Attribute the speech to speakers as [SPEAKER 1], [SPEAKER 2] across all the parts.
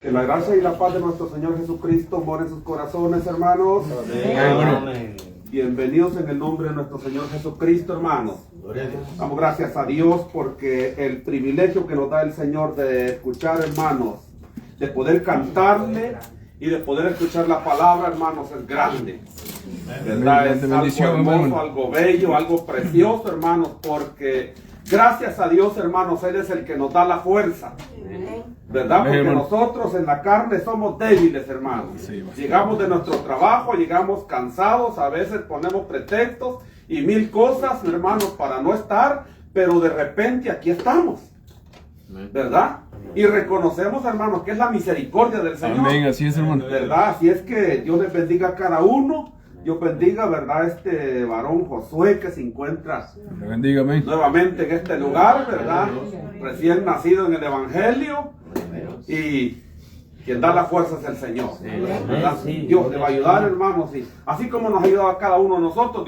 [SPEAKER 1] Que la gracia y la paz de nuestro Señor Jesucristo more en sus corazones, hermanos.
[SPEAKER 2] Amén.
[SPEAKER 1] Bienvenidos en el nombre de nuestro Señor Jesucristo, hermanos. Damos gracias a Dios porque el privilegio que nos da el Señor de escuchar, hermanos, de poder cantarle y de poder escuchar la palabra, hermanos, es grande. ¿Verdad? Es algo hermoso, algo bello, algo precioso, hermanos, porque gracias a Dios, hermanos, Él es el que nos da la fuerza. ¿Verdad? Porque nosotros en la carne somos débiles, hermanos. Llegamos de nuestro trabajo, llegamos cansados, a veces ponemos pretextos y mil cosas, hermanos, para no estar, pero de repente aquí estamos. ¿Verdad? Y reconocemos, hermanos, que es la misericordia del Señor.
[SPEAKER 3] Amén, así es, hermano.
[SPEAKER 1] ¿Verdad? Así es que Dios les bendiga a cada uno. Dios bendiga, ¿verdad? Este varón Josué que se encuentra nuevamente en este lugar, ¿verdad? Recién nacido en el Evangelio. Y quien da la fuerza es el Señor, ¿verdad? Dios le va a ayudar, hermanos, y así como nos ha ayudado a cada uno de nosotros,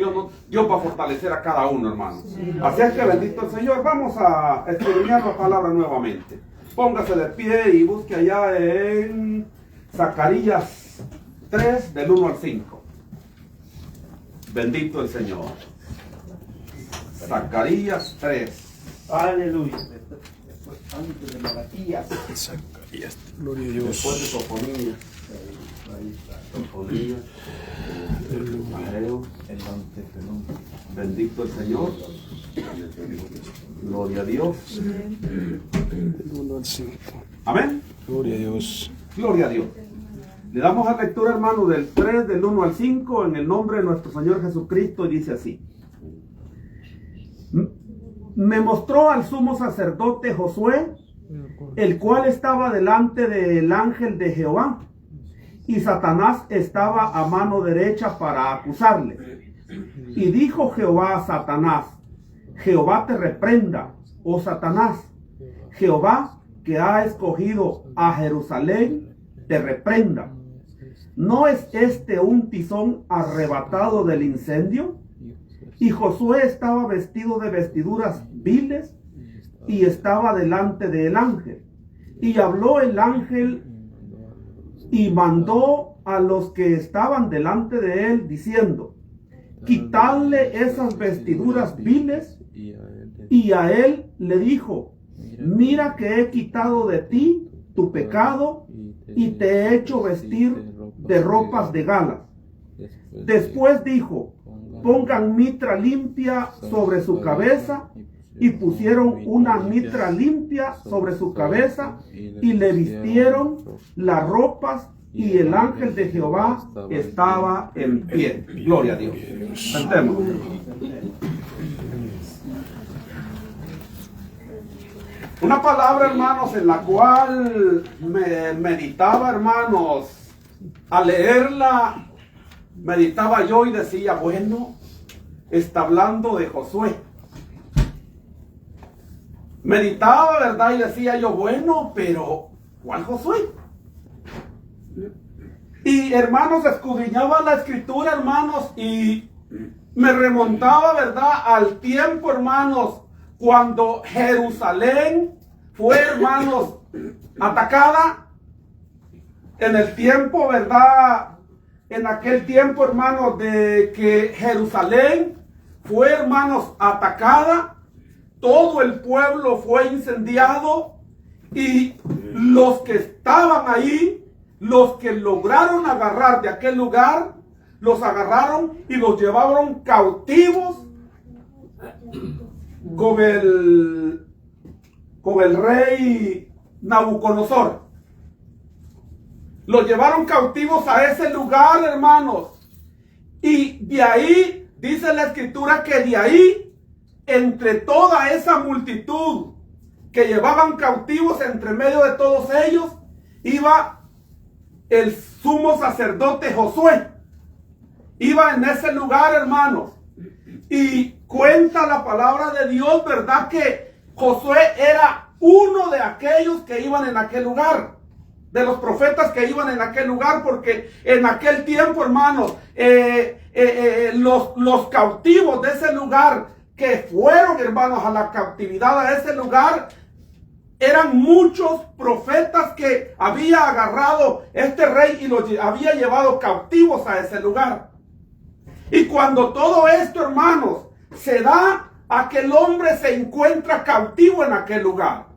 [SPEAKER 1] Dios va a fortalecer a cada uno, hermanos. Así es que bendito el Señor. Vamos a escudriñar la palabra nuevamente. Póngase de pie y busque allá en Zacarías 3 del 1 al 5. Bendito el Señor. Zacarías 3.
[SPEAKER 2] Aleluya. Antes de Malaquías.
[SPEAKER 3] Zacarías, gloria a Dios.
[SPEAKER 1] Después de Sofonías. Ahí está. Sofonías. Mateo. Bendito el Señor. Gloria a Dios.
[SPEAKER 3] Del 1 al 5.
[SPEAKER 1] Amén.
[SPEAKER 3] Gloria a Dios.
[SPEAKER 1] Gloria a Dios. Le damos a lectura, hermano, del 3, del 1 al 5, en el nombre de nuestro Señor Jesucristo, y dice así. Me mostró al sumo sacerdote Josué, el cual estaba delante del ángel de Jehová, y Satanás estaba a mano derecha para acusarle. Y dijo Jehová a Satanás: Jehová te reprenda, oh Satanás. Jehová, que ha escogido a Jerusalén, te reprenda. ¿No es este un tizón arrebatado del incendio? Y Josué estaba vestido de vestiduras viles y estaba delante del ángel. Y habló el ángel y mandó a los que estaban delante de él, diciendo: quitadle esas vestiduras viles. Y a él le dijo: mira que he quitado de ti tu pecado y te he hecho vestir de ropas de gala. Después dijo: pongan mitra limpia sobre su cabeza. Y pusieron una mitra limpia sobre su cabeza y le vistieron las ropas, y el ángel de Jehová estaba en pie. Gloria a Dios. Sentémonos. Una palabra, hermanos, en la cual me meditaba, hermanos, al leerla, meditaba yo y decía: bueno, está hablando de Josué. Meditaba, ¿verdad? Y decía yo: bueno, pero ¿cuál Josué? Y, hermanos, escudriñaba la escritura, hermanos, y me remontaba, ¿verdad?, al tiempo, hermanos, cuando Jerusalén fue, hermanos, atacada. En el tiempo, ¿verdad?, en aquel tiempo, hermanos, de que Jerusalén fue, hermanos, atacada, todo el pueblo fue incendiado, y los que estaban ahí, los que lograron agarrar de aquel lugar, los agarraron y los llevaron cautivos con el rey Nabucodonosor. Los llevaron cautivos a ese lugar, hermanos. Y de ahí, dice la escritura, que de ahí, entre toda esa multitud que llevaban cautivos, entre medio de todos ellos, iba el sumo sacerdote Josué. Iba en ese lugar, hermanos. Y cuenta la palabra de Dios, ¿verdad?, que Josué era uno de aquellos que iban en aquel lugar, de los profetas que iban en aquel lugar, porque en aquel tiempo, hermanos, los cautivos de ese lugar que fueron, hermanos, a la cautividad, a ese lugar, eran muchos profetas que había agarrado este rey y los había llevado cautivos a ese lugar. Y cuando todo esto, hermanos, se da, aquel hombre se encuentra cautivo en aquel lugar.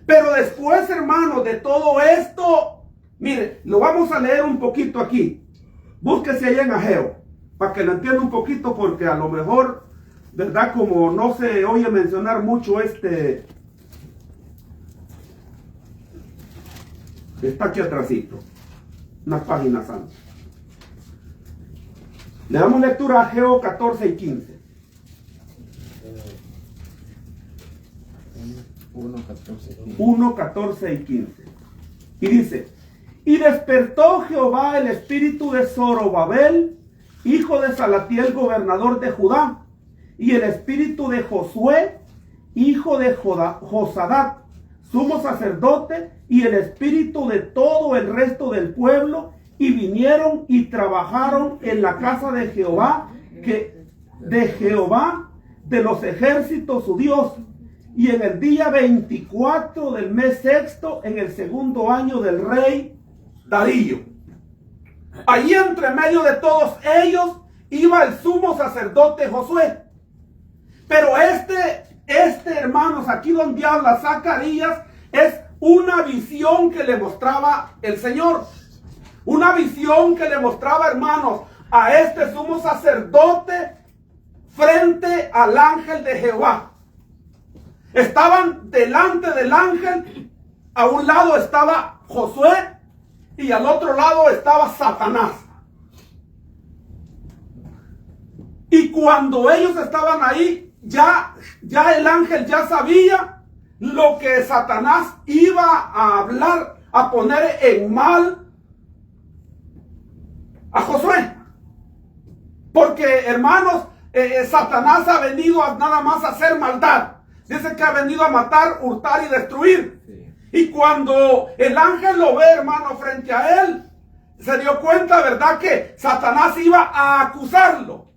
[SPEAKER 1] Pero después, hermanos, de todo esto, mire, lo vamos a leer un poquito aquí. Búsquese ahí en Ageo, para que lo entienda un poquito, porque a lo mejor, ¿verdad? Como no se oye mencionar mucho está aquí atrásito, unas páginas antes. Le damos lectura a Ageo 14 y 15. 1, 14 y 15. Y dice: y despertó Jehová el espíritu de Zorobabel, hijo de Salatiel, gobernador de Judá, y el espíritu de Josué, hijo de Josadat, sumo sacerdote, y el espíritu de todo el resto del pueblo, y vinieron y trabajaron en la casa de Jehová, de los ejércitos su Dios. Y en el día 24 del mes sexto, en el segundo año del rey Darío. Allí entre medio de todos ellos iba el sumo sacerdote Josué. Pero hermanos, aquí donde habla Zacarías, es una visión que le mostraba el Señor. Una visión que le mostraba, hermanos, a este sumo sacerdote frente al ángel de Jehová. Estaban delante del ángel, a un lado estaba Josué y al otro lado estaba Satanás. Y cuando ellos estaban ahí, ya el ángel ya sabía lo que Satanás iba a hablar, a poner en mal a Josué. Porque, hermanos, Satanás ha venido nada más a hacer maldad. Dice que ha venido a matar, hurtar y destruir. Sí. Y cuando el ángel lo ve, hermano, frente a él, se dio cuenta, ¿verdad?, que Satanás iba a acusarlo.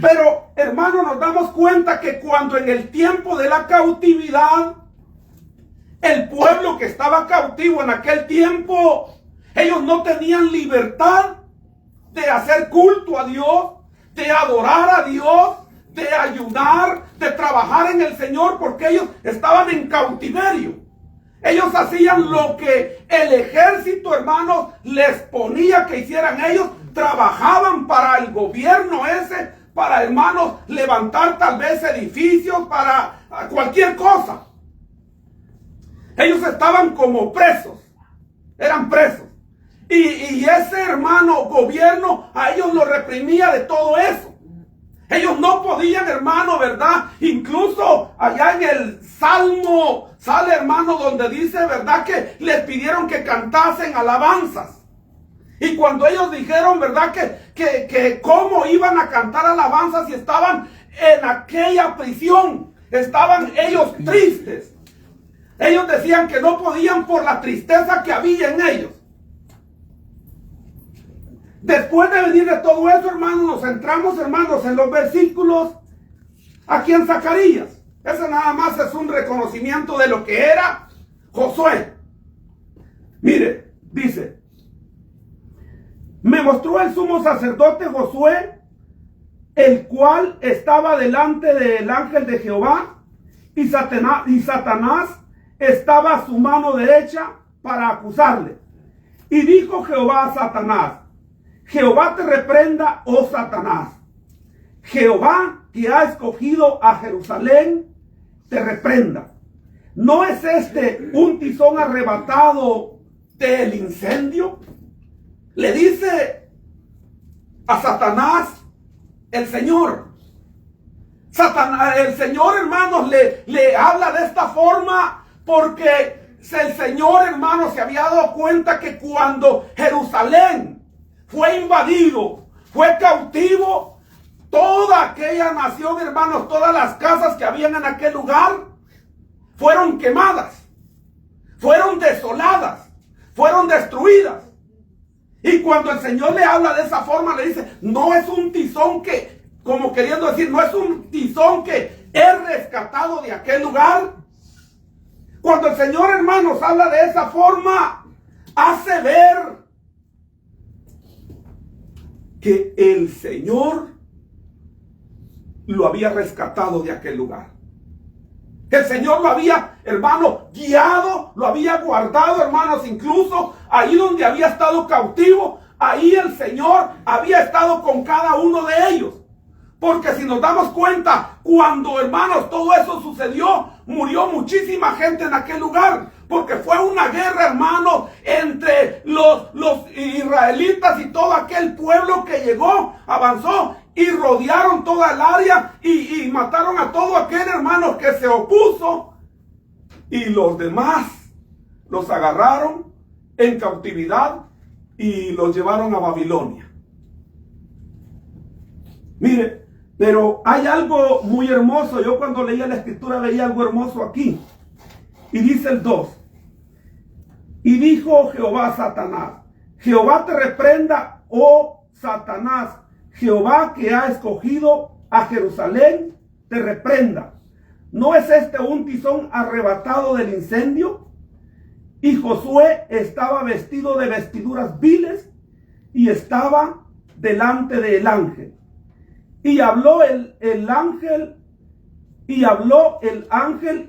[SPEAKER 1] Pero, hermano, nos damos cuenta que cuando en el tiempo de la cautividad, el pueblo que estaba cautivo en aquel tiempo, ellos no tenían libertad de hacer culto a Dios, de adorar a Dios, de ayudar, de trabajar en el Señor, porque ellos estaban en cautiverio. Ellos hacían lo que el ejército, hermanos, les ponía que hicieran. Ellos trabajaban para el gobierno ese, para, hermanos, levantar tal vez edificios, para cualquier cosa. Ellos estaban como presos, eran presos. Y ese, hermano, gobierno a ellos lo reprimía de todo eso. Ellos no podían, hermano, ¿verdad? Incluso allá en el Salmo sale, hermano, donde dice, ¿verdad?, que les pidieron que cantasen alabanzas. Y cuando ellos dijeron, ¿verdad?, que cómo iban a cantar alabanzas si estaban en aquella prisión, estaban ellos tristes. Ellos decían que no podían por la tristeza que había en ellos. Después de venir de todo eso, hermanos, nos centramos, hermanos, en los versículos aquí en Zacarías. Ese nada más es un reconocimiento de lo que era Josué. Mire, dice: me mostró el sumo sacerdote Josué, el cual estaba delante del ángel de Jehová, y Satanás estaba a su mano derecha para acusarle. Y dijo Jehová a Satanás: Jehová te reprenda, oh Satanás. Jehová, que ha escogido a Jerusalén, te reprenda. ¿No es este un tizón arrebatado del incendio? Le dice a Satanás el Señor. El Señor, hermanos, le habla de esta forma porque el Señor, hermanos, se había dado cuenta que cuando Jerusalén fue invadido, fue cautivo, toda aquella nación, hermanos, todas las casas que habían en aquel lugar fueron quemadas, fueron desoladas, fueron destruidas. Y cuando el Señor le habla de esa forma, le dice: no es un tizón que, como queriendo decir, no es un tizón que he rescatado de aquel lugar, Cuando el Señor, hermanos, habla de esa forma, hace ver que el Señor lo había rescatado de aquel lugar. El Señor lo había, hermano, guiado, lo había guardado, hermanos, incluso ahí donde había estado cautivo, ahí el Señor había estado con cada uno de ellos. Porque si nos damos cuenta, cuando, hermanos, todo eso sucedió, murió muchísima gente en aquel lugar. Porque fue una guerra, hermanos, entre los israelitas y todo aquel pueblo que llegó, avanzó y rodearon toda el área y mataron a todo aquel, hermano, que se opuso. Y los demás los agarraron en cautividad y los llevaron a Babilonia. Mire, pero hay algo muy hermoso. Yo cuando leía la escritura veía algo hermoso aquí. Y dice el 2. Y dijo Jehová a Satanás: Jehová te reprenda, oh Satanás. Jehová, que ha escogido a Jerusalén, te reprenda. ¿No es este un tizón arrebatado del incendio? Y Josué estaba vestido de vestiduras viles y estaba delante del ángel. Y habló el ángel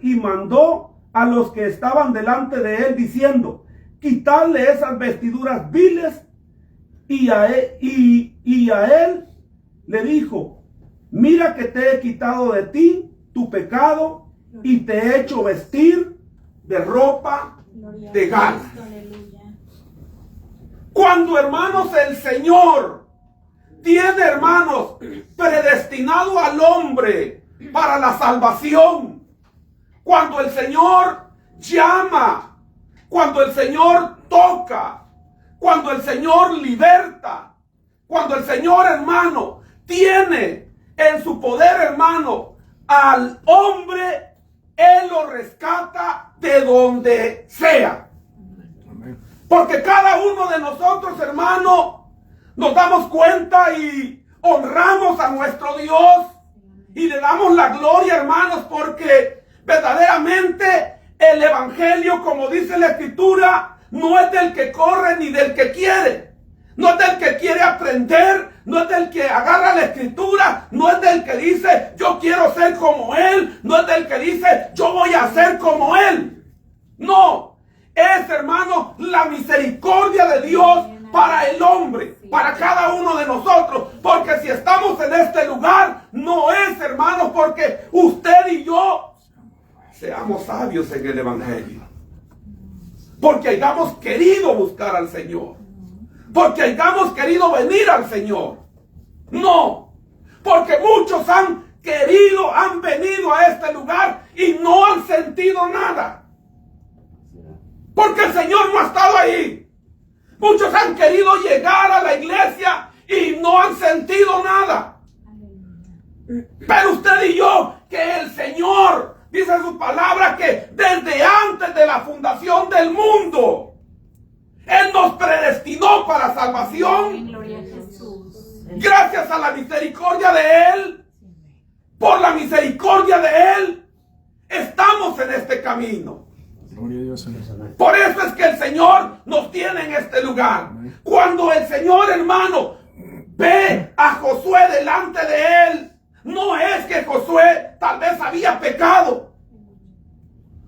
[SPEAKER 1] y mandó a los que estaban delante de él, diciendo: quitadle esas vestiduras viles. Y a él le dijo: mira que te he quitado de ti tu pecado y te he hecho vestir de ropa de gala. Cuando, hermanos, el Señor tiene, hermanos, predestinado al hombre para la salvación, cuando el Señor llama, cuando el Señor toca, cuando el Señor liberta, cuando el Señor, hermano, tiene en su poder, hermano, al hombre, Él lo rescata de donde sea. Porque cada uno de nosotros, hermano, nos damos cuenta y honramos a nuestro Dios y le damos la gloria, hermanos, porque verdaderamente el evangelio, como dice la escritura, no es del que corre ni del que quiere. No es del que quiere aprender, no es del que agarra la escritura, no es del que dice yo quiero ser como él, no es del que dice yo voy a ser como él. No, es, hermano, la misericordia de Dios para el hombre, para cada uno de nosotros. Porque si estamos en este lugar, no es, hermano, porque usted y yo seamos sabios en el evangelio, porque hayamos querido buscar al Señor, porque hayamos querido venir al Señor. No, porque muchos han venido a este lugar y no han sentido nada, porque el Señor no ha estado ahí. Muchos han querido llegar a la iglesia y no han sentido nada. Pero usted y yo, que el Señor dice en su palabra que desde antes de la fundación del mundo, Él nos predestinó para salvación.
[SPEAKER 4] Gloria a Jesús.
[SPEAKER 1] Gracias a la misericordia de Él, por la misericordia de Él, estamos en este camino.
[SPEAKER 3] Gloria a Dios.
[SPEAKER 1] Por eso es que el Señor nos tiene en este lugar. Cuando el Señor, hermano, ve a Josué delante de Él, no es que Josué tal vez había pecado.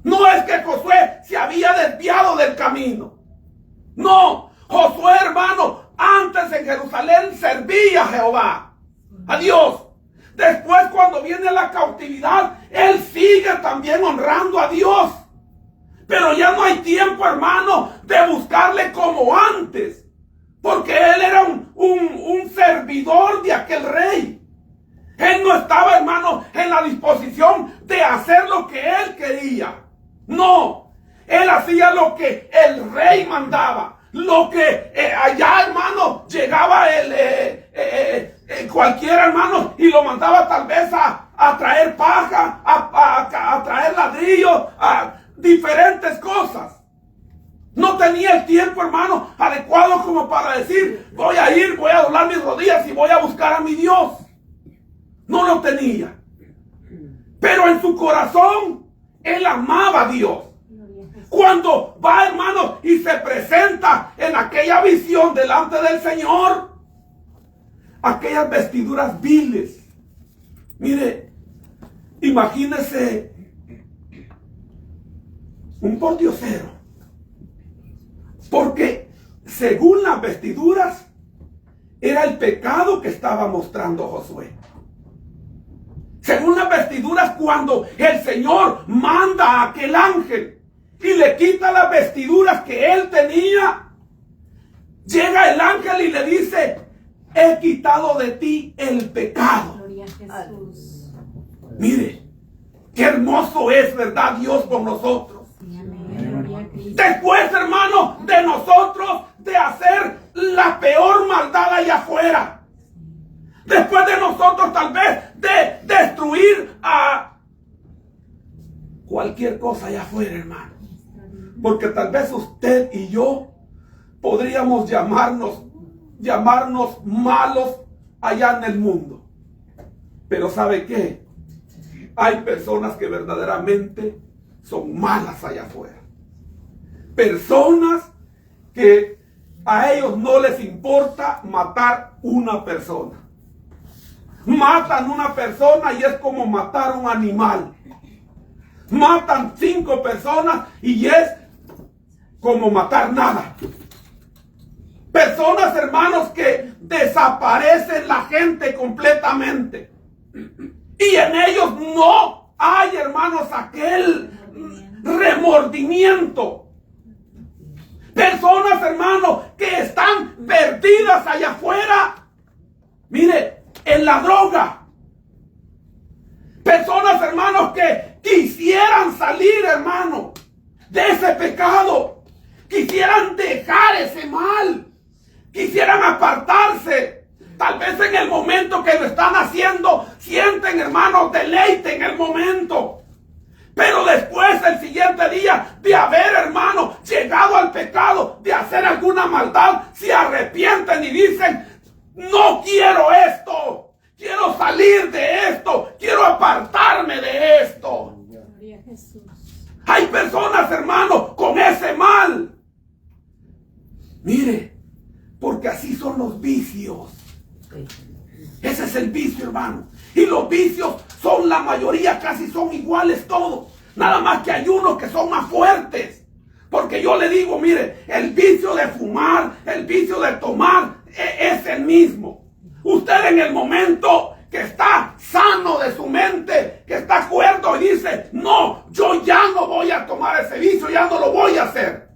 [SPEAKER 1] No es que Josué se había desviado del camino. No, Josué, hermano, antes en Jerusalén servía a Jehová, a Dios. Después, cuando viene la cautividad, él sigue también honrando a Dios. Pero ya no hay tiempo, hermano, de buscarle como antes, porque él era un servidor de aquel rey. Él no estaba, hermano, en la disposición de hacer lo que él quería. No, él hacía lo que el rey mandaba. Lo que allá, hermano, llegaba cualquier hermano y lo mandaba tal vez a traer paja, a traer ladrillos, a diferentes cosas. No tenía el tiempo, hermano, adecuado como para decir voy a doblar mis rodillas y voy a buscar a mi Dios. No lo tenía. Pero en su corazón, él amaba a Dios. Cuando va, hermano, y se presenta en aquella visión delante del Señor, aquellas vestiduras viles. Mire, imagínese un pordiosero, porque según las vestiduras era el pecado que estaba mostrando Josué. Según las vestiduras, cuando el Señor manda a aquel ángel y le quita las vestiduras que él tenía, llega el ángel y le dice: he quitado de ti el pecado.
[SPEAKER 4] Gloria a Jesús.
[SPEAKER 1] Mire, qué hermoso es, ¿verdad?, Dios con nosotros.
[SPEAKER 4] Sí, amén. Gloria a Cristo.
[SPEAKER 1] Después, hermano, de nosotros de hacer la peor maldad allá afuera. Después de nosotros tal vez de destruir a cualquier cosa allá afuera, hermano. Porque tal vez usted y yo podríamos llamarnos malos allá en el mundo. Pero ¿sabe qué? Hay personas que verdaderamente son malas allá afuera. Personas que a ellos no les importa matar una persona. Matan una persona y es como matar un animal. Matan 5 personas y es como matar nada. Personas, hermanos, que desaparecen la gente completamente. Y en ellos no hay, hermanos, aquel remordimiento. Personas, hermanos, que están perdidas allá afuera. Mire, en la droga. Personas, hermanos, que quisieran salir, hermano, de ese pecado. Quisieran dejar ese mal. Quisieran apartarse. Tal vez en el momento que lo están haciendo, sienten, hermanos, deleite en el momento. Pero después, el siguiente día, de haber, hermano, llegado al pecado, de hacer alguna maldad, se arrepienten y dicen: no quiero esto, quiero salir de esto, quiero apartarme de esto.
[SPEAKER 4] Gloria a Jesús.
[SPEAKER 1] Hay personas, hermano, con ese mal. Mire, porque así son los vicios. Ese es el vicio, hermano. Y los vicios son la mayoría, casi son iguales todos. Nada más que hay unos que son más fuertes. Porque yo le digo, mire, el vicio de fumar, el vicio de tomar, es el mismo. Usted en el momento que está sano de su mente, que está cuerdo y dice: no, yo ya no voy a tomar ese vicio, ya no lo voy a hacer.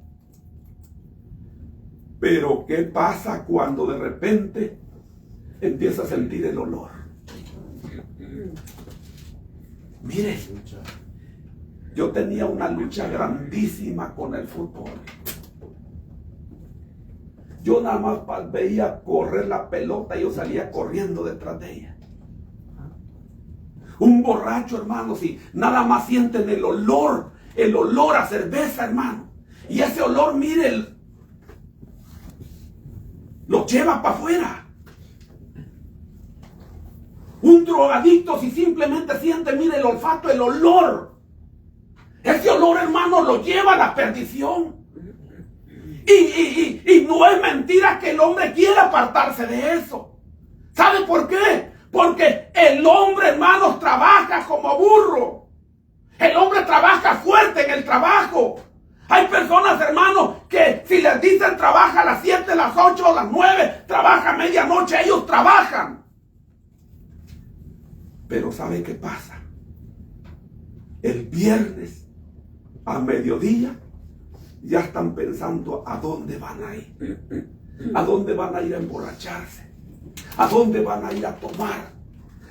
[SPEAKER 1] Pero ¿qué pasa cuando de repente empieza a sentir el olor? Mire, yo tenía una lucha grandísima con el fútbol. Yo nada más veía correr la pelota y yo salía corriendo detrás de ella. Un borracho, hermano, si nada más sienten el olor a cerveza, hermano. Y ese olor, mire, lo lleva para afuera. Un drogadicto, si simplemente siente, mire, el olfato, el olor, ese olor, hermano, lo lleva a la perdición. Y no es mentira que el hombre quiera apartarse de eso. ¿Sabe por qué? Porque el hombre, hermanos, trabaja como burro. El hombre trabaja fuerte en el trabajo. Hay personas, hermanos, que si les dicen trabaja a las 7, las 8, las 9, trabaja a medianoche, ellos trabajan. Pero ¿sabe qué pasa? El viernes a mediodía ya están pensando a dónde van a ir. ¿A dónde van a ir a emborracharse? ¿A dónde van a ir a tomar?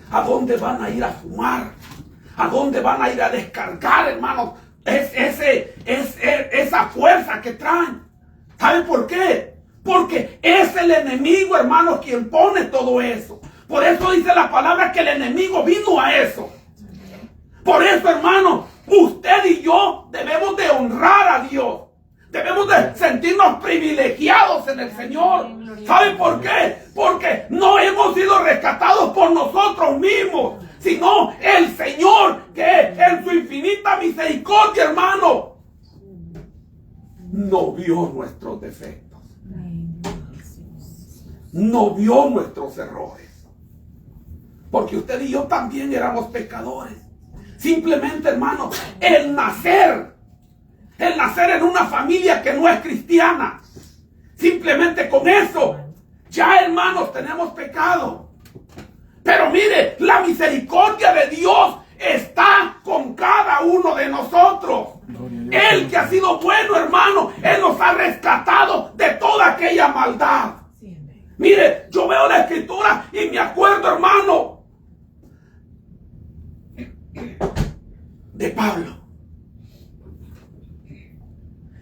[SPEAKER 1] ¿A dónde van a ir a fumar? ¿A dónde van a ir a descargar, hermanos? Esa fuerza que traen. ¿Sabe por qué? Porque es el enemigo, hermanos, quien pone todo eso. Por eso dice la palabra que el enemigo vino a eso. Por eso, hermano, usted y yo debemos de honrar a Dios. Debemos de sentirnos privilegiados en el Señor. ¿Saben por qué? Porque no hemos sido rescatados por nosotros mismos, sino el Señor, que en su infinita misericordia, hermano, no vio nuestros defectos,
[SPEAKER 4] Amén, Jesús.
[SPEAKER 1] no vio nuestros errores. Porque usted y yo también éramos pecadores. Simplemente, hermano, el nacer en una familia que no es cristiana, simplemente con eso, ya, hermanos, tenemos pecado. Pero mire, la misericordia de Dios está con cada uno de nosotros. Él que ha sido bueno, hermano, Él nos ha rescatado de toda aquella maldad.
[SPEAKER 4] Sí, amén.
[SPEAKER 1] Mire, yo veo la escritura y me acuerdo, hermano, de Pablo.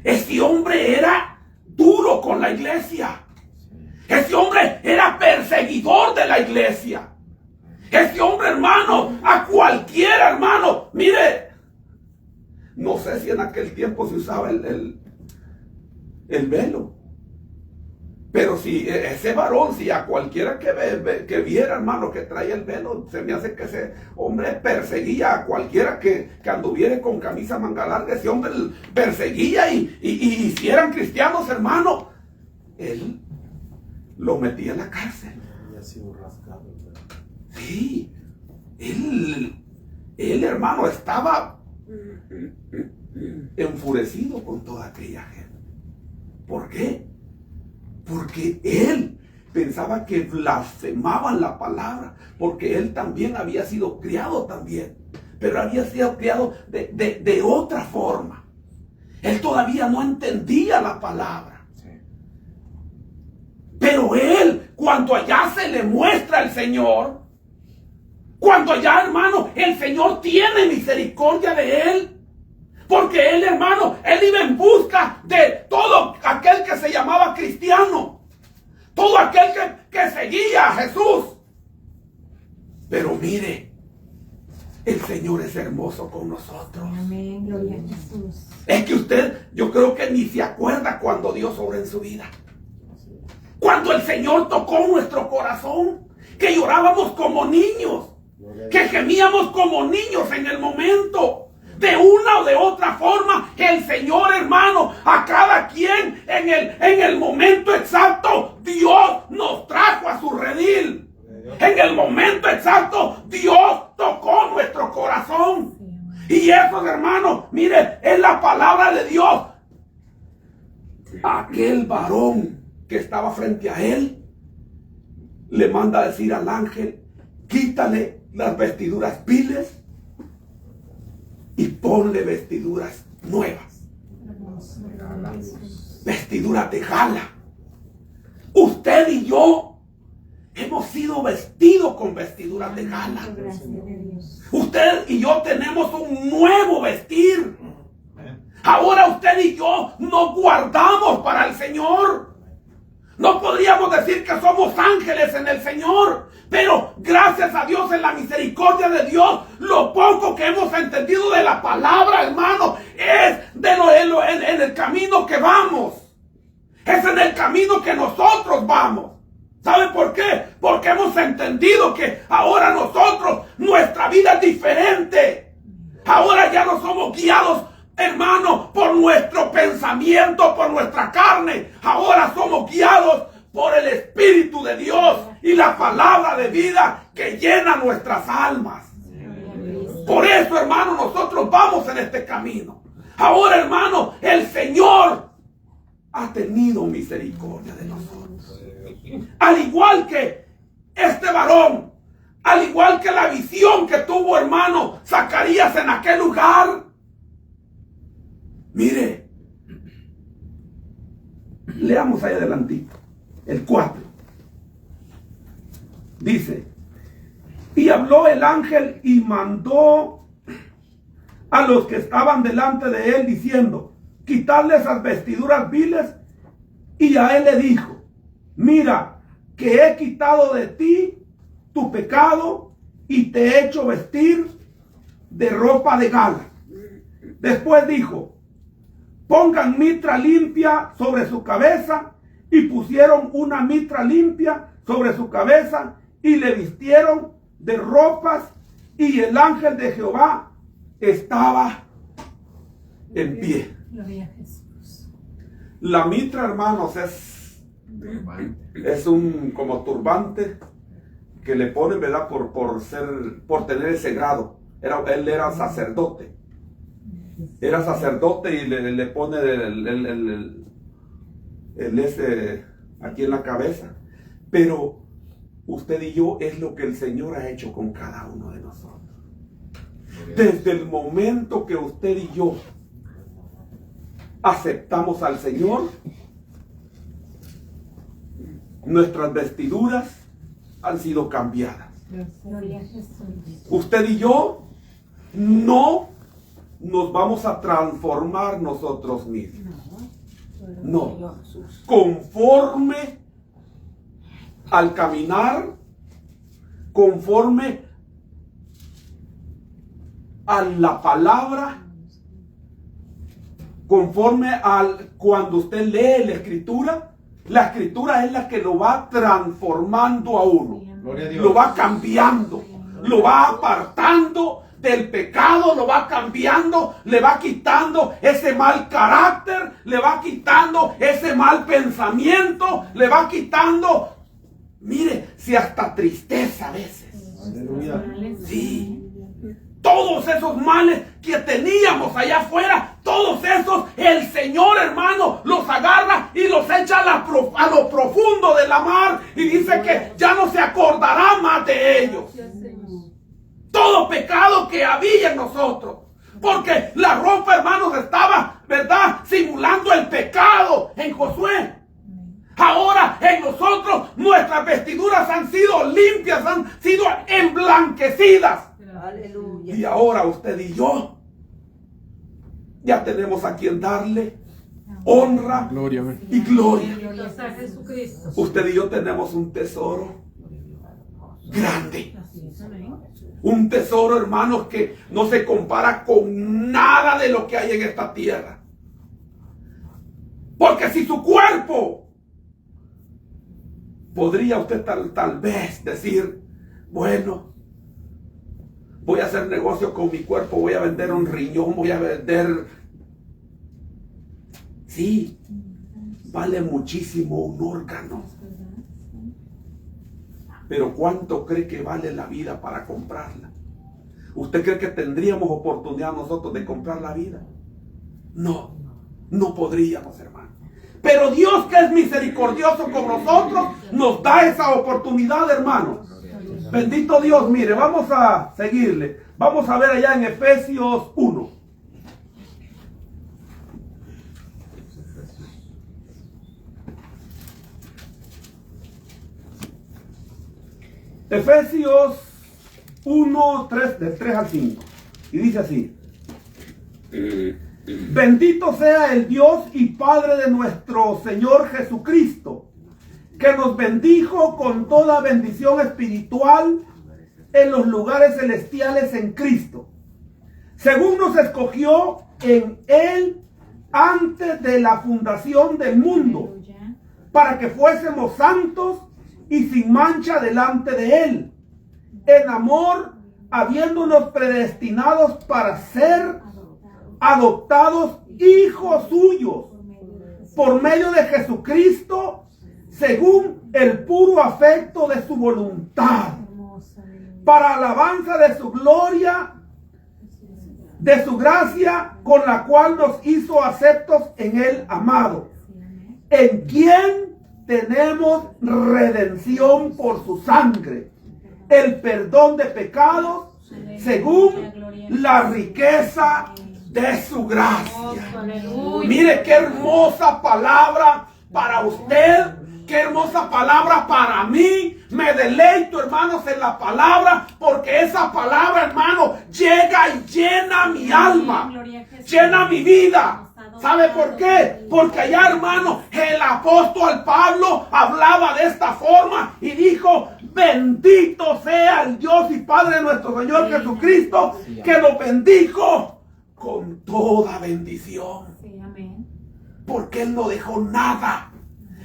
[SPEAKER 1] Ese hombre era duro con la iglesia. Ese hombre era perseguidor de la iglesia. Ese hombre, hermano, a cualquiera, hermano, mire, no sé si en aquel tiempo se usaba el velo. Pero si ese varón, si a cualquiera que viera, hermano, que traía el velo, se me hace que ese hombre perseguía a cualquiera que anduviera con camisa manga larga. Ese hombre perseguía y si eran cristianos, hermano, él lo metía en la cárcel.
[SPEAKER 2] Y ha sido rascado, ¿verdad?
[SPEAKER 1] Sí, él, hermano, estaba enfurecido con toda aquella gente. ¿Por qué? Porque él pensaba que blasfemaban la palabra, porque él también había sido criado también, pero había sido criado de otra forma. Él todavía no entendía la palabra. Pero él, cuando allá se le muestra el Señor, cuando allá, hermano, el Señor tiene misericordia de él, porque él, hermano, él iba en busca de todo aquel que se llamaba cristiano, todo aquel que seguía a Jesús. Pero mire, el Señor es hermoso con nosotros.
[SPEAKER 4] Amén, gloria a Jesús.
[SPEAKER 1] Es que usted, yo creo que ni se acuerda cuando Dios obra en su vida. Cuando el Señor tocó nuestro corazón, que llorábamos como niños, que gemíamos como niños en el momento. De una o de otra forma, el Señor, hermano, a cada quien en el momento exacto, Dios nos trajo a su redil. En el momento exacto, Dios tocó nuestro corazón. Y eso, hermano, mire, es la palabra de Dios. Aquel varón que estaba frente a él le manda a decir al ángel: quítale las vestiduras viles y ponle vestiduras nuevas, vestiduras de gala. Usted y yo hemos sido vestidos con vestiduras de gala.
[SPEAKER 4] Gracias de Dios.
[SPEAKER 1] Usted y yo tenemos un nuevo vestir. Ahora usted y yo nos guardamos para el Señor. No podríamos decir que somos ángeles en el Señor, pero gracias a Dios, en la misericordia de Dios, lo poco que hemos entendido de la palabra, hermano, es en el camino que vamos. Es en el camino que nosotros vamos. ¿Sabe por qué? Porque hemos entendido que ahora nosotros, nuestra vida es diferente. Ahora ya no somos guiados, hermano, por nuestro pensamiento, por nuestra carne. Ahora somos guiados por el Espíritu de Dios y la palabra de vida que llena nuestras almas. Por eso, hermano, nosotros vamos en este camino. Ahora, hermano, el Señor ha tenido misericordia de nosotros. Al igual que este varón, al igual que la visión que tuvo, hermano, Zacarías en aquel lugar. Mire, leamos ahí adelantito, el 4. Dice: y habló el ángel y mandó a los que estaban delante de él, diciendo: quitarle esas vestiduras viles. Y a él le dijo: mira, que he quitado de ti tu pecado y te he hecho vestir de ropa de gala. Después dijo: pongan mitra limpia sobre su cabeza. Y pusieron una mitra limpia sobre su cabeza y le vistieron de ropas. Y el ángel de Jehová estaba en pie.
[SPEAKER 4] Gloria a Jesús.
[SPEAKER 1] La mitra, hermanos, es un como turbante que le ponen, ¿verdad? Por tener ese grado. Él era sacerdote. Era sacerdote y le pone ese aquí en la cabeza. Pero usted y yo es lo que el Señor ha hecho con cada uno de nosotros. Desde el momento que usted y yo aceptamos al Señor, nuestras vestiduras han sido cambiadas.
[SPEAKER 4] Gloria a Jesús.
[SPEAKER 1] Usted y yo no nos vamos a transformar nosotros mismos. No. Conforme al caminar, conforme a la palabra, conforme al cuando usted lee la escritura es la que lo va transformando a uno.
[SPEAKER 2] Gloria a Dios.
[SPEAKER 1] Lo va cambiando, lo va apartando del pecado, lo va cambiando, le va quitando ese mal carácter, le va quitando ese mal pensamiento, le va quitando, mire, si hasta tristeza a veces.
[SPEAKER 2] Aleluya.
[SPEAKER 1] Sí. Todos esos males que teníamos allá afuera, todos esos, el Señor, hermano, los agarra y los echa a lo profundo de la mar y dice que ya no se acordará más de ellos. Todo pecado que había en nosotros. Porque la ropa, hermanos, estaba, ¿verdad?, simulando el pecado en Josué. Ahora en nosotros nuestras vestiduras han sido limpias, han sido emblanquecidas.
[SPEAKER 5] Aleluya.
[SPEAKER 1] Y ahora usted y yo ya tenemos a quien darle honra
[SPEAKER 3] Gloria, amén.
[SPEAKER 1] y gloria.
[SPEAKER 4] Gloria a Jesucristo.
[SPEAKER 1] Usted y yo tenemos un tesoro grande. Un tesoro, hermanos, que no se compara con nada de lo que hay en esta tierra. Porque si su cuerpo, podría usted tal vez decir, bueno, voy a hacer negocio con mi cuerpo, voy a vender un riñón, voy a vender... Sí, vale muchísimo un órgano. Pero ¿cuánto cree que vale la vida para comprarla? ¿Usted cree que tendríamos oportunidad nosotros de comprar la vida? No, no podríamos, hermano. Pero Dios, que es misericordioso con nosotros, nos da esa oportunidad, hermanos. Bendito Dios. Mire, vamos a seguirle. Vamos a ver allá en Efesios 1. Efesios 1, 3, del 3 al 5. Y dice así: bendito sea el Dios y Padre de nuestro Señor Jesucristo, que nos bendijo con toda bendición espiritual en los lugares celestiales en Cristo, según nos escogió en Él antes de la fundación del mundo, para que fuésemos santos y sin mancha delante de Él, en amor, habiéndonos predestinados para ser adoptados hijos suyos, por medio de Jesucristo, según el puro afecto de su voluntad, para alabanza de su gloria, de su gracia, con la cual nos hizo aceptos en el amado, en quien tenemos redención por su sangre, el perdón de pecados, según la riqueza de su gracia. Mire qué hermosa palabra para usted, qué hermosa palabra para mí. Me deleito, hermanos, en la palabra, porque esa palabra, hermano, llega y llena mi alma, llena mi vida. ¿Sabe por qué? Porque allá, hermano, el apóstol Pablo hablaba de esta forma y dijo: bendito sea el Dios y Padre de nuestro Señor Jesucristo, que nos bendijo con toda bendición. Porque Él no dejó nada.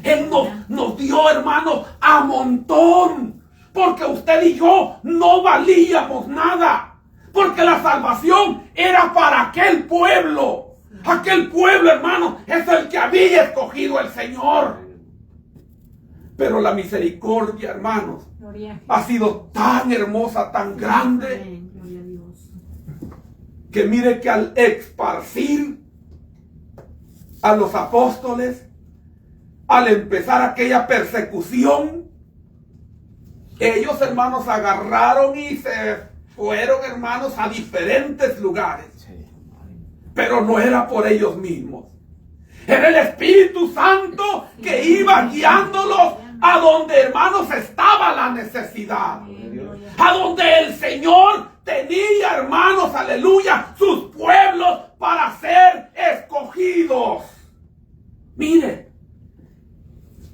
[SPEAKER 1] Él nos dio, hermanos, a montón. Porque usted y yo no valíamos nada. Porque la salvación era para aquel pueblo. Aquel pueblo, hermano, es el que había escogido el Señor. Pero la misericordia, hermanos, ha sido tan hermosa, tan grande, que mire que al esparcir a los apóstoles, al empezar aquella persecución, ellos, hermanos, agarraron y se fueron, hermanos, a diferentes lugares. Pero no era por ellos mismos. Era el Espíritu Santo que iba guiándolos a donde, hermanos, estaba la necesidad. A donde el Señor tenía, hermanos, aleluya, sus pueblos para ser escogidos. Mire,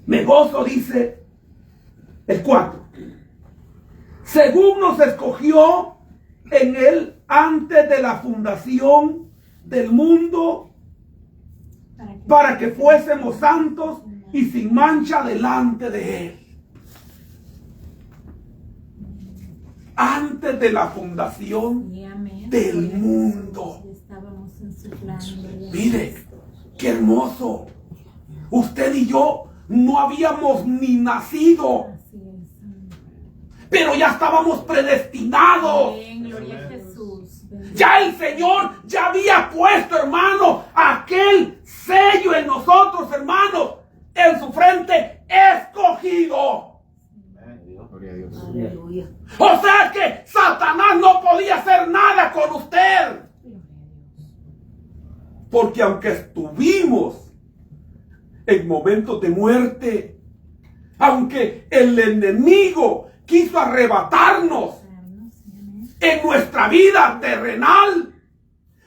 [SPEAKER 1] me gozo, dice el 4. Según nos escogió en Él antes de la fundación del mundo, para que fuésemos santos y sin mancha delante de Él. Antes de la fundación del mundo. Mire, qué hermoso. Usted y yo no habíamos ni nacido, pero ya estábamos predestinados. Ya el Señor ya había puesto, hermano, aquel sello en nosotros, hermano, en su frente, escogido.
[SPEAKER 2] Aleluya.
[SPEAKER 1] O sea que Satanás no podía hacer nada con usted. Porque aunque estuvimos en momentos de muerte, aunque el enemigo quiso arrebatarnos en nuestra vida terrenal,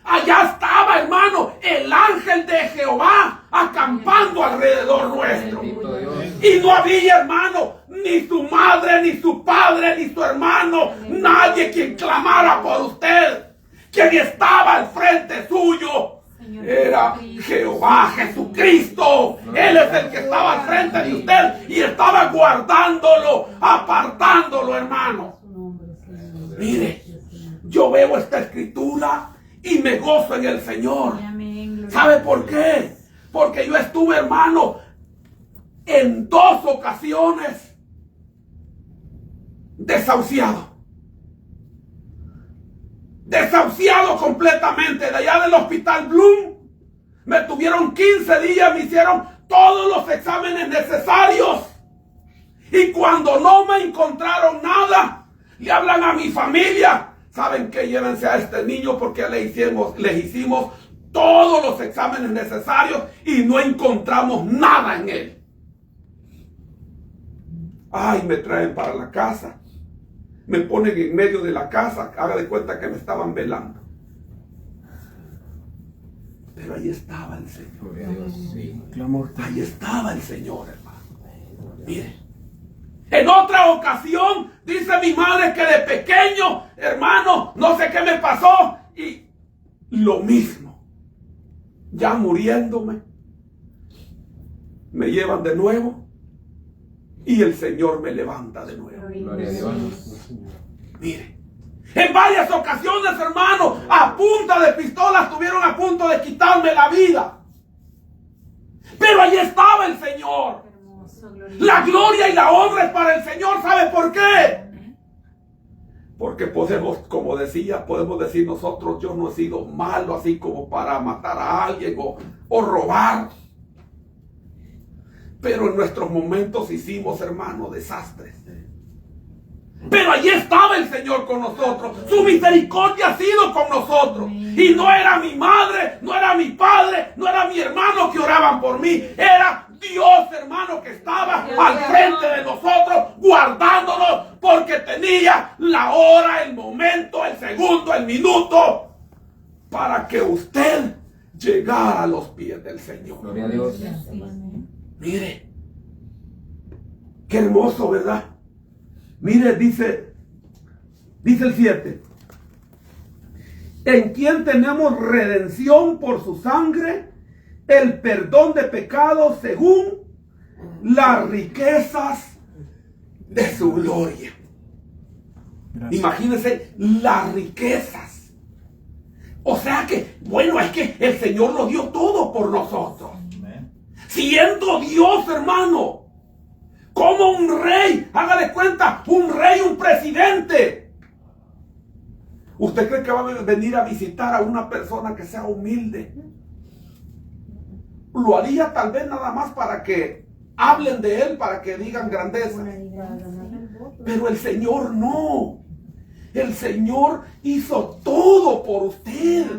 [SPEAKER 1] allá estaba, hermano, el ángel de Jehová acampando alrededor nuestro. Y no había, hermano, ni su madre, ni su padre, ni su hermano, nadie quien clamara por usted. Quien estaba al frente suyo era Jehová, Jesucristo. Él es el que estaba al frente de usted y estaba guardándolo, apartándolo, hermano. Mire, yo veo esta escritura y me gozo en el Señor. ¿Sabe por qué? Porque yo estuve, hermano, en 2 ocasiones desahuciado. Desahuciado completamente. De allá del Hospital Bloom me tuvieron 15 días, me hicieron todos los exámenes necesarios. Y cuando no me encontraron nada, le hablan a mi familia. ¿Saben qué? Llévense a este niño porque les hicimos todos los exámenes necesarios y no encontramos nada en él. Ay, me traen para la casa. Me ponen en medio de la casa. Haga de cuenta que me estaban velando. Pero ahí estaba el Señor. Ahí estaba el Señor, hermano. Mire. En otra ocasión, dice mi madre que de pequeño, hermano, no sé qué me pasó. Y lo mismo. Ya muriéndome, me llevan de nuevo. Y el Señor me levanta de nuevo.
[SPEAKER 2] Gloria a Dios.
[SPEAKER 1] Mire, en varias ocasiones, hermano, a punta de pistola estuvieron a punto de quitarme la vida. Pero allí estaba el Señor. La gloria y la honra es para el Señor. ¿Sabe por qué? Porque podemos, como decía, podemos decir nosotros, yo no he sido malo así como para matar a alguien o robar. Pero en nuestros momentos hicimos, hermano, desastres. Pero allí estaba el Señor con nosotros. Su misericordia ha sido con nosotros. Y no era mi madre, no era mi padre, no era mi hermano que oraban por mí. Era Dios, hermano, que estaba al frente de nosotros, guardándonos, porque tenía la hora, el momento, el segundo, el minuto, para que usted llegara a los pies del Señor.
[SPEAKER 2] Gloria a Dios.
[SPEAKER 1] Mire, qué hermoso, ¿verdad? Mire, dice el 7. En quien tenemos redención por su sangre, el perdón de pecados según las riquezas de su gloria. Gracias. Imagínense las riquezas. O sea que, bueno, es que el Señor lo dio todo por nosotros. Siendo Dios, hermano, como un rey, hágale cuenta, un rey, un presidente. ¿Usted cree que va a venir a visitar a una persona que sea humilde? Lo haría tal vez nada más para que hablen de él, para que digan grandeza. Pero el Señor no. El Señor hizo todo por usted.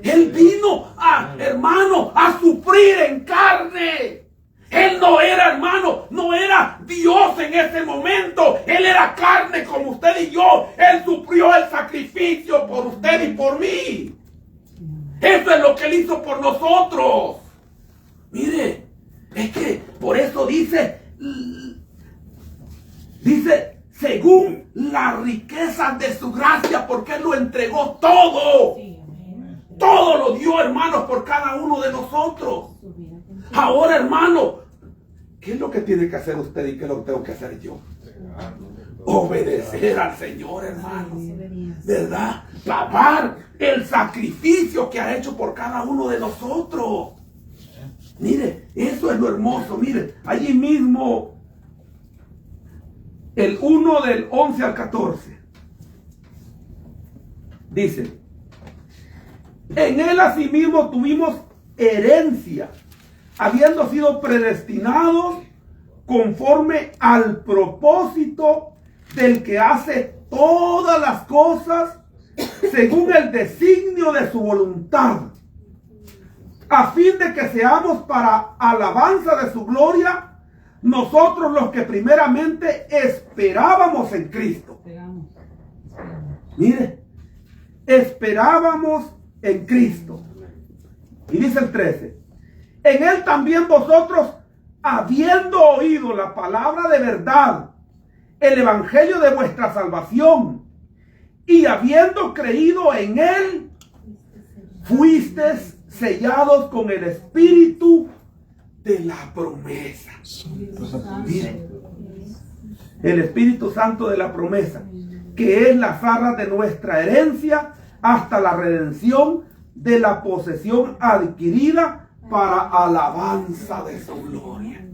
[SPEAKER 1] Él vino hermano, a sufrir en carne. Él no era, hermano, no era Dios en ese momento. Él era carne como usted y yo. Él sufrió el sacrificio por usted y por mí. Eso es lo que Él hizo por nosotros. Mire, es que por eso dice, según la riqueza de su gracia, porque Él lo entregó todo. Todo lo dio, hermanos, por cada uno de nosotros. Ahora, hermano, ¿qué es lo que tiene que hacer usted y qué es lo que tengo que hacer yo? Obedecer al Señor, hermano. ¿Verdad? Pagar el sacrificio que ha hecho por cada uno de nosotros. Mire, eso es lo hermoso. Mire, allí mismo, el 1 del 11 al 14. Dice: en Él asimismo tuvimos herencia, habiendo sido predestinados conforme al propósito del que hace todas las cosas según el designio de su voluntad, a fin de que seamos para alabanza de su gloria, nosotros los que primeramente esperábamos en Cristo. Mire, esperábamos en Cristo. Y dice el 13: en Él también vosotros, habiendo oído la palabra de verdad, el evangelio de vuestra salvación, y habiendo creído en Él, fuisteis sellados con el Espíritu de la promesa. Mire, el Espíritu Santo de la promesa, que es la zarra de nuestra herencia hasta la redención de la posesión adquirida para alabanza de su gloria.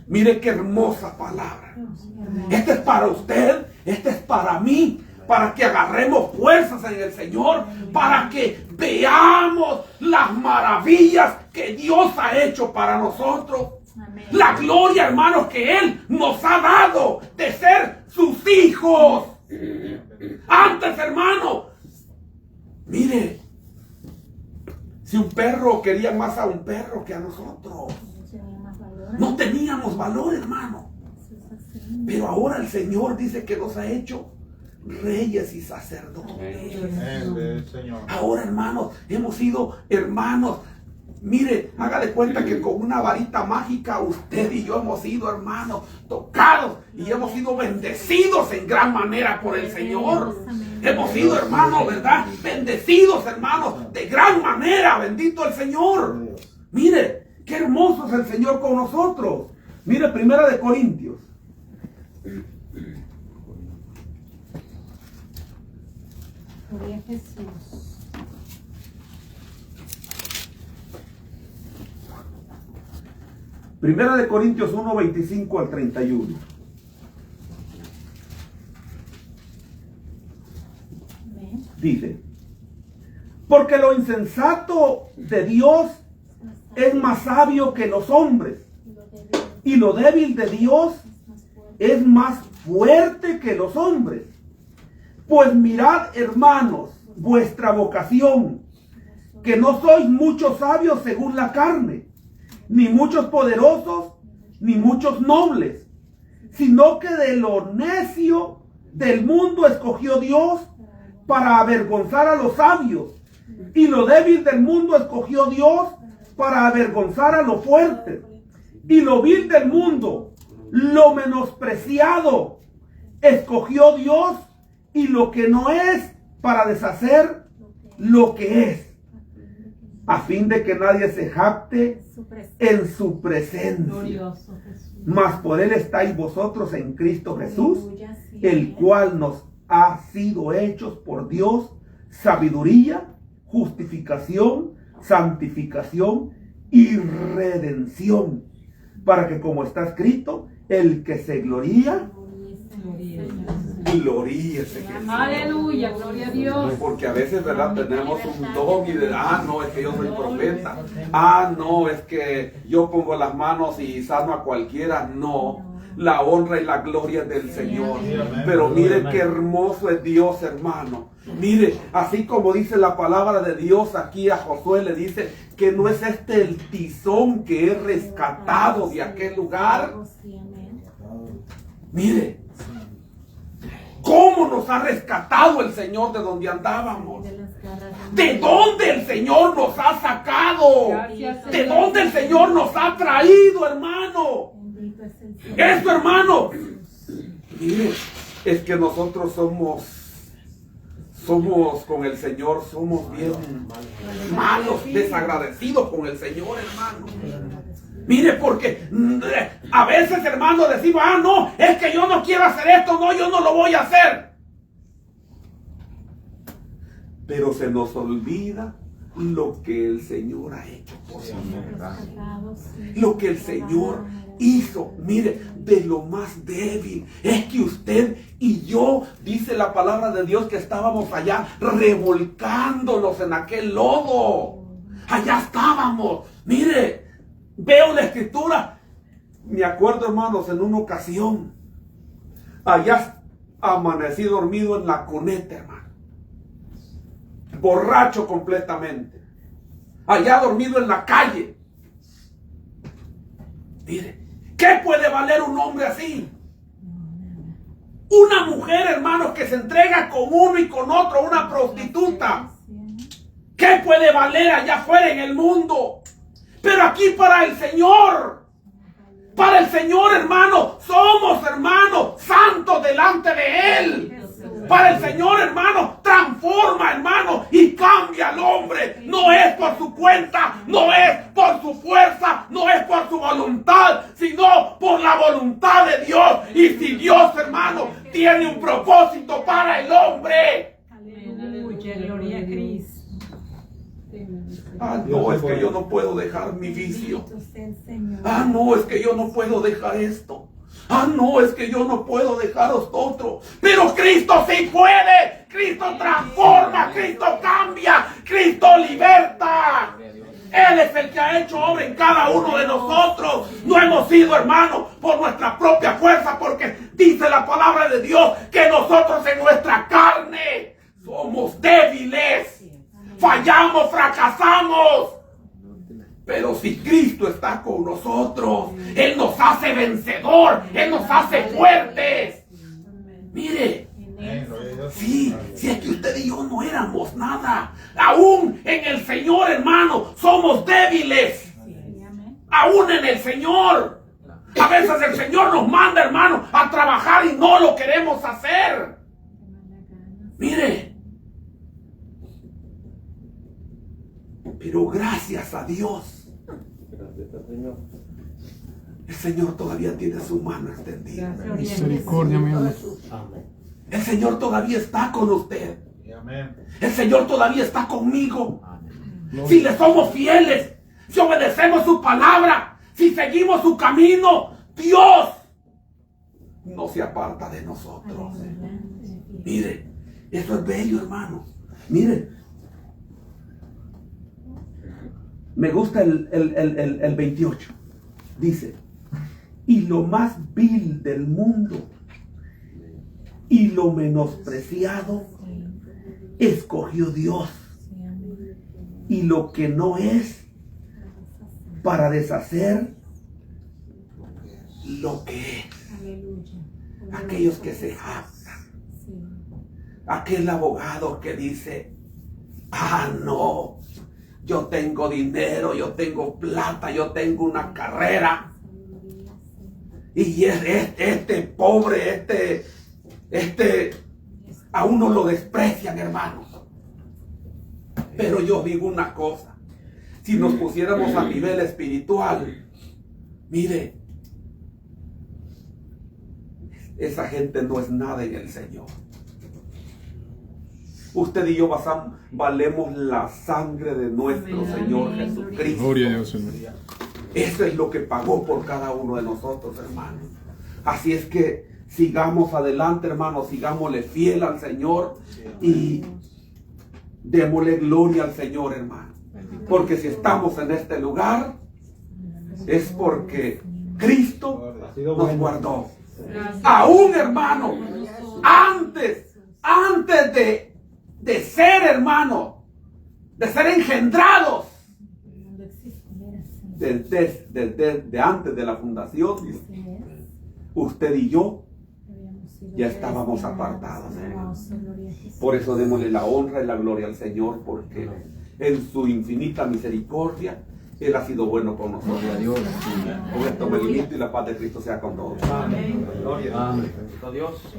[SPEAKER 1] Mire qué hermosa palabra. Este es para usted, este es para mí, para que agarremos fuerzas en el Señor, para que veamos las maravillas que Dios ha hecho para nosotros. La gloria, hermanos, que Él nos ha dado de ser sus hijos. Antes, hermano, mire, si un perro quería más a un perro que a nosotros, no teníamos valor, hermano. Pero ahora el Señor dice que nos ha hecho reyes y sacerdotes. Ahora, hermanos, hemos sido hermanos. Mire, haga de cuenta que con una varita mágica usted y yo hemos sido, hermanos, tocados y hemos sido bendecidos en gran manera por el Señor. Hemos sido, hermanos, ¿verdad? Bendecidos, hermanos, de gran manera. Bendito el Señor. Mire, qué hermoso es el Señor con nosotros. Mire, 1 Corintios.
[SPEAKER 4] Gloria a Jesús.
[SPEAKER 1] Primera de Corintios 1, 25 al 31. Dice: porque lo insensato de Dios es más sabio que los hombres, y lo débil de Dios es más fuerte que los hombres. Pues mirad, hermanos, vuestra vocación, que no sois muchos sabios según la carne, ni muchos poderosos, ni muchos nobles, sino que de lo necio del mundo escogió Dios para avergonzar a los sabios, y lo débil del mundo escogió Dios para avergonzar a lo fuerte, y lo vil del mundo, lo menospreciado, escogió Dios, y lo que no es, para deshacer lo que es, a fin de que nadie se jacte en su presencia. Mas por Él estáis vosotros en Cristo Jesús, el cual nos ha sido hechos por Dios sabiduría justificación, santificación y redención, para que, como está escrito, el que se gloría, gloríese.
[SPEAKER 4] Aleluya, gloria a Dios.
[SPEAKER 1] Porque a veces, ¿verdad? Tenemos un don y de, no, es que yo soy profeta. No, es que yo pongo las manos y sano a cualquiera. No, la honra y la gloria es del Señor. Pero mire qué hermoso es Dios, hermano. Mire, así como dice la palabra de Dios aquí a Josué, le dice que no es este el tizón que es rescatado de aquel lugar. Mire, cómo nos ha rescatado el Señor de donde andábamos. De dónde el Señor nos ha sacado. De dónde el Señor nos ha traído, hermano. Eso, hermano. Mire, es que nosotros somos con el Señor, somos bien malos, desagradecidos con el Señor, hermano. Mire, porque a veces, hermano, decimos, no, es que yo no quiero hacer esto, no, yo no lo voy a hacer. Pero se nos olvida lo que el Señor ha hecho por nosotros. Lo que el Señor hizo. Mire, de lo más débil es que usted y yo, dice la palabra de Dios, que estábamos allá revolcándonos en aquel lodo. Allá estábamos. Mire, veo la escritura. Me acuerdo, hermanos, en una ocasión, allá amanecí dormido en la cuneta, hermano. Borracho completamente. Allá dormido en la calle. Mire, ¿qué puede valer un hombre así? Una mujer, hermanos, que se entrega con uno y con otro, una prostituta. ¿Qué puede valer allá afuera en el mundo? Pero aquí para el Señor, hermano, somos, hermanos, santos delante de Él. Para el Señor, hermano, transforma, hermano, y cambia al hombre. No es por su cuenta, no es por su fuerza, no es por su voluntad, sino por la voluntad de Dios. Y si Dios, hermano, tiene un propósito para el hombre.
[SPEAKER 4] Aleluya, gloria a Cristo.
[SPEAKER 1] No, es que yo no puedo dejar mi vicio. No, es que yo no puedo dejar esto. No, es que yo no puedo dejar esto otro. Pero Cristo sí puede. Cristo transforma, Cristo cambia, Cristo liberta. Él es el que ha hecho obra en cada uno de nosotros. No hemos sido, hermanos, por nuestra propia fuerza, porque dice la palabra de Dios que nosotros en nuestra carne somos débiles. Fallamos, fracasamos. Pero si Cristo está con nosotros, Él nos hace vencedor, Él nos hace fuertes. Mire, sí, si es que usted y yo no éramos nada. Aún en el Señor, hermano, somos débiles. Aún en el Señor. A veces el Señor nos manda, hermano, a trabajar y no lo queremos hacer. Mire. Pero gracias a Dios, el Señor todavía tiene su mano extendida.
[SPEAKER 3] Misericordia, mi Dios.
[SPEAKER 1] El Señor todavía está con usted. El Señor todavía está conmigo. Si le somos fieles, si obedecemos su palabra, si seguimos su camino, Dios no se aparta de nosotros. Mire, eso es bello, hermano. Mire, me gusta el 28. Dice, y lo más vil del mundo y lo menospreciado escogió Dios, y lo que no es, para deshacer lo que es. Aquellos que se jactan. Aquel abogado que dice, no, yo tengo dinero, yo tengo plata, yo tengo una carrera. Y este pobre, a uno lo desprecian, hermanos. Pero yo digo una cosa. Si nos pusiéramos a nivel espiritual, mire, esa gente no es nada en el Señor. Usted y yo valemos la sangre de nuestro Señor Jesucristo.
[SPEAKER 3] Gloria a Dios, Señor.
[SPEAKER 1] Eso es lo que pagó por cada uno de nosotros, hermanos. Así es que sigamos adelante, hermanos, sigámosle fiel al Señor y démosle gloria al Señor, hermano. Porque si estamos en este lugar, es porque Cristo nos guardó. Aún, hermano, antes de ser, hermano, de ser engendrados, desde antes de la fundación, usted y yo ya estábamos apartados, hermano. Por eso démosle la honra y la gloria al Señor, porque en su infinita misericordia Él ha sido bueno con nosotros. Con esto me limito y la paz de Cristo sea con todos.
[SPEAKER 2] Amén. Gloria a Dios.